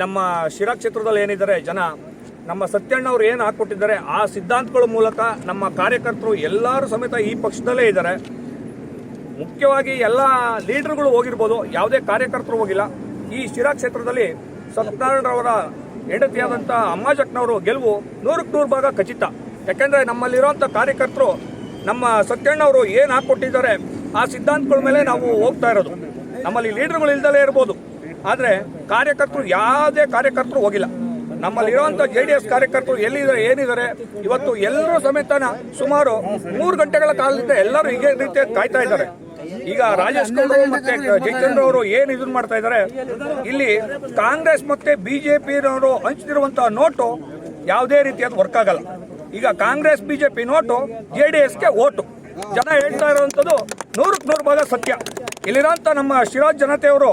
ನಮ್ಮ ಶಿರಾ ಕ್ಷೇತ್ರದಲ್ಲಿ ಏನಿದ್ದಾರೆ ಜನ ನಮ್ಮ ಸತ್ಯಣ್ಣವ್ರು ಏನು ಹಾಕ್ಕೊಟ್ಟಿದ್ದಾರೆ ಆ ಸಿದ್ಧಾಂತಗಳ ಮೂಲಕ ನಮ್ಮ ಕಾರ್ಯಕರ್ತರು ಎಲ್ಲರೂ ಸಮೇತ ಈ ಪಕ್ಷದಲ್ಲೇ ಇದ್ದಾರೆ. ಮುಖ್ಯವಾಗಿ ಎಲ್ಲ ಲೀಡರ್ಗಳು ಹೋಗಿರ್ಬೋದು, ಯಾವುದೇ ಕಾರ್ಯಕರ್ತರು ಹೋಗಿಲ್ಲ. ಈ ಶಿರಾ ಕ್ಷೇತ್ರದಲ್ಲಿ ಸತ್ಯನಾರಾಯಣರವರ ಹೆಂಡತಿಯಾದಂಥ ಅಮ್ಮಾಜಕ್ಕನವರು ಗೆಲುವು 100% ಖಚಿತ. ಯಾಕೆಂದರೆ ನಮ್ಮಲ್ಲಿರುವಂಥ ಕಾರ್ಯಕರ್ತರು ನಮ್ಮ ಸತ್ಯಣ್ಣವರು ಏನು ಹಾಕ್ಕೊಟ್ಟಿದ್ದಾರೆ ಆ ಸಿದ್ಧಾಂತಗಳ ಮೇಲೆ ನಾವು ಹೋಗ್ತಾ ಇರೋದು. ನಮ್ಮಲ್ಲಿ ಲೀಡರ್ಗಳು ಇಲ್ದಲೇ ಇರ್ಬೋದು, ಆದರೆ ಕಾರ್ಯಕರ್ತರು ಯಾವುದೇ ಕಾರ್ಯಕರ್ತರು ಹೋಗಿಲ್ಲ. ನಮ್ಮಲ್ಲಿರುವಂಥ JDS ಕಾರ್ಯಕರ್ತರು ಎಲ್ಲಿದ್ದಾರೆ ಏನಿದ್ದಾರೆ ಇವತ್ತು ಎಲ್ಲರೂ ಸಮೇತನ ಸುಮಾರು 3 ಗಂಟೆಗಳ ಕಾಲದಿಂದ ಎಲ್ಲರೂ ಹೀಗೆ ರೀತಿಯಾಗಿ ಕಾಯ್ತಾ ಇದ್ದಾರೆ. ಈಗ ರಾಜೇಶ್ ಗೌಡ್ರು ಮತ್ತೆ ಜಯಚಂದ್ರ ಅವರು ಏನು ಇದನ್ನ ಮಾಡ್ತಾ ಇದ್ದಾರೆ, ಇಲ್ಲಿ ಕಾಂಗ್ರೆಸ್ ಮತ್ತೆ BJP-ನವರು ಹಂಚ್ತಿರುವಂತಹ ನೋಟು ಯಾವುದೇ ರೀತಿಯಾದ ವರ್ಕ್ ಆಗಲ್ಲ. ಈಗ ಕಾಂಗ್ರೆಸ್ BJP ನೋಟು JDS-ಗೆ ಓಟು. ಜನ ಹೇಳ್ತಾ ಇರುವಂಥದ್ದು 100% ಸತ್ಯ. ಇಲ್ಲಿರೋಂಥ ನಮ್ಮ ಶಿರಾ ಜನತೆಯವರು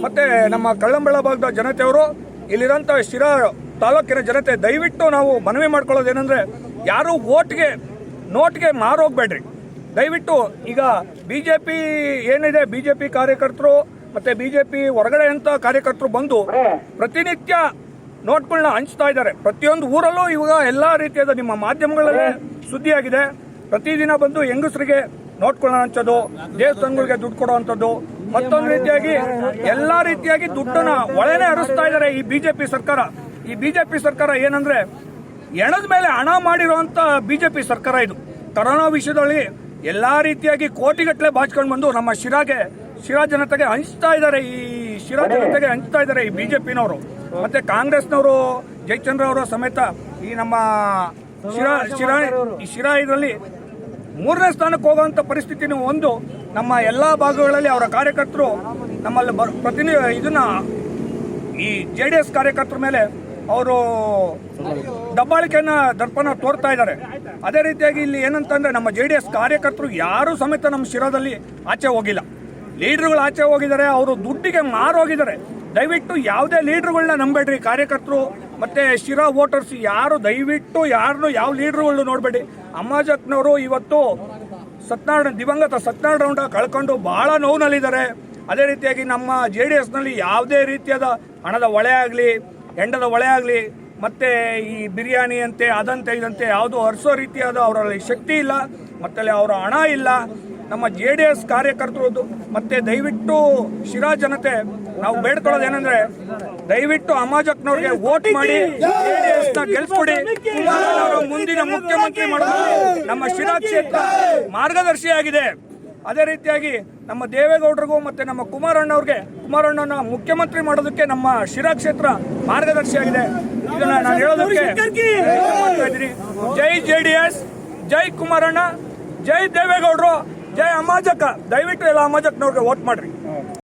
ಮತ್ತೆ ನಮ್ಮ ಕಳ್ಳಂಬೆಳ ಭಾಗದ ಜನತೆಯವರು, ಇಲ್ಲಿರೋಂಥ ಶಿರಾ ತಾಲೂಕಿನ ಜನತೆ ದಯವಿಟ್ಟು ನಾವು ಮನವಿ ಮಾಡ್ಕೊಳ್ಳೋದೇನೆಂದ್ರೆ, ಯಾರು ನೋಟ್ಗೆ ಮಾರೋಗ್ಬೇಡ್ರಿ ದಯವಿಟ್ಟು. ಈಗ BJP ಏನಿದೆ, BJP ಕಾರ್ಯಕರ್ತರು ಮತ್ತೆ BJP ಹೊರಗಡೆ ಅಂತ ಕಾರ್ಯಕರ್ತರು ಬಂದು ಪ್ರತಿನಿತ್ಯ ನೋಟ್ಗಳನ್ನ ಹಂಚ್ತಾ ಇದ್ದಾರೆ. ಪ್ರತಿಯೊಂದು ಊರಲ್ಲೂ ಇವಾಗ ಎಲ್ಲಾ ರೀತಿಯಾದ ನಿಮ್ಮ ಮಾಧ್ಯಮಗಳಲ್ಲೇ ಸುದ್ದಿಯಾಗಿದೆ. ಪ್ರತಿದಿನ ಬಂದು ಹೆಂಗಸರಿಗೆ ನೋಟ್ಗಳನ್ನ ಹಂಚೋದು, ದೇವಸ್ಥಾನಗಳಿಗೆ ದುಡ್ಡು ಕೊಡುವಂಥದ್ದು, ಮತ್ತೊಂದು ರೀತಿಯಾಗಿ ಎಲ್ಲಾ ರೀತಿಯಾಗಿ ದುಡ್ಡನ್ನ ಒಳನೆ ಹರಿಸ್ತಾ ಇದ್ದಾರೆ ಈ BJP ಸರ್ಕಾರ. ಈ BJP ಸರ್ಕಾರ ಏನಂದ್ರೆ ಎಣದ ಮೇಲೆ ಹಣ ಮಾಡಿರುವಂತ BJP ಸರ್ಕಾರ ಇದು. ಕರೋನಾ ವಿಷಯದಲ್ಲಿ ಎಲ್ಲಾ ರೀತಿಯಾಗಿ ಕೋಟಿಗಟ್ಟಲೆ ಬಾಚ್ಕೊಂಡು ಬಂದು ನಮ್ಮ ಶಿರಾ ಜನತೆಗೆ ಹಂಚ್ತಾ ಇದ್ದಾರೆ. ಈ ಶಿರಾ ಜನತೆಗೆ ಹಂಚ್ತಾ ಇದ್ದಾರೆ ಈ BJP-ನವರು. ಮತ್ತೆ ಕಾಂಗ್ರೆಸ್ನವರು ಜಯಚಂದ್ರ ಅವರ ಸಮೇತ ಈ ನಮ್ಮ ಶಿರಾ ಇದರಲ್ಲಿ 3ನೇ ಸ್ಥಾನಕ್ಕೆ ಹೋಗುವಂತ ಪರಿಸ್ಥಿತಿ ಒಂದು. ನಮ್ಮ ಎಲ್ಲಾ ಭಾಗಗಳಲ್ಲಿ ಅವರ ಕಾರ್ಯಕರ್ತರು ನಮ್ಮಲ್ಲಿ ಇದನ್ನ ಈ JDS ಕಾರ್ಯಕರ್ತರ ಮೇಲೆ ಅವರು ದಬ್ಬಾಳಿಕೆಯನ್ನ ದರ್ಪಣ ತೋರ್ತಾ ಇದ್ದಾರೆ. ಅದೇ ರೀತಿಯಾಗಿ ಇಲ್ಲಿ ಏನಂತಂದ್ರೆ ನಮ್ಮ JDS ಕಾರ್ಯಕರ್ತರು ಯಾರು ಸಮೇತ ನಮ್ಮ ಶಿರಾದಲ್ಲಿ ಆಚೆ ಹೋಗಿಲ್ಲ. ಲೀಡರ್ಗಳು ಆಚೆ ಹೋಗಿದ್ದಾರೆ, ಅವರು ದುಡ್ಡಿಗೆ ಮಾರೋಗಿದ್ದಾರೆ. ದಯವಿಟ್ಟು ಯಾವುದೇ ಲೀಡರ್ಗಳನ್ನ ನಂಬೇಡ್ರಿ ಕಾರ್ಯಕರ್ತರು ಮತ್ತೆ ಶಿರಾ ವೋಟರ್ಸ್ ಯಾರು ದಯವಿಟ್ಟು ಯಾವ ಲೀಡರ್ಗಳನ್ನ ನೋಡಬೇಡಿ. ಅಮ್ಮಾಜಕ್ಕನವರು ಇವತ್ತು ದಿವಂಗತ ಸತ್ಯನಾರಾಯಣ ಕಳ್ಕೊಂಡು ಬಹಳ ನೋವಿನಲ್ಲಿದ್ದಾರೆ. ಅದೇ ರೀತಿಯಾಗಿ ನಮ್ಮ JDS-ನಲ್ಲಿ ಯಾವುದೇ ರೀತಿಯಾದ ಹಣದ ಒಳೆ ಆಗಲಿ, ಹೆಂಡದ ಒಳೆ ಆಗಲಿ, ಮತ್ತೆ ಈ ಬಿರಿಯಾನಿ ಅಂತೆ ಅದಂತೆ ಇದಂತೆ ಯಾವುದು ಹರಿಸೋ ರೀತಿಯಾದ ಅವರಲ್ಲಿ ಶಕ್ತಿ ಇಲ್ಲ, ಮತ್ತೆ ಅವರ ಹಣ ಇಲ್ಲ. ನಮ್ಮ JDS ಕಾರ್ಯಕರ್ತರು ಮತ್ತೆ ದಯವಿಟ್ಟು ಶಿರಾ ಜನತೆ ನಾವು ಬೇಡ್ಕೊಳ್ಳೋದೇನೆಂದ್ರೆ, ದಯವಿಟ್ಟು ಅಮ್ಮಾಜಕ್ಕನವ್ರಿಗೆ ವೋಟ್ ಮಾಡಿ JDS-ನ ಗೆಲ್ಸ್ಕೊಡಿ. ಮುಂದಿನ ಮುಖ್ಯಮಂತ್ರಿ ಮಾಡೋದು ನಮ್ಮ ಶಿರಾ ಕ್ಷೇತ್ರ ಮಾರ್ಗದರ್ಶಿಯಾಗಿದೆ. ಅದೇ ರೀತಿಯಾಗಿ ನಮ್ಮ ದೇವೇಗೌಡರಿಗೂ ಮತ್ತೆ ನಮ್ಮ ಕುಮಾರಣ್ಣನ ಮುಖ್ಯಮಂತ್ರಿ ಮಾಡೋದಕ್ಕೆ ನಮ್ಮ ಶಿರಾ ಕ್ಷೇತ್ರ ಮಾರ್ಗದರ್ಶಿಯಾಗಿದೆ. ಇದನ್ನ ನಾನು ಹೇಳೋದಕ್ಕೆ ಇದ್ದೀನಿ. ಜೈ JDS, ಜೈ ಕುಮಾರಣ್ಣ, ಜೈ ದೇವೇಗೌಡರು, ಜೈ ಅಮ್ಮಾಜಕ್ಕ. ದಯವಿಟ್ಟು ಎಲ್ಲ ಅಮ್ಮಾಜಕ್ಕನವ್ರಿಗೆ ವೋಟ್ ಮಾಡ್ರಿ.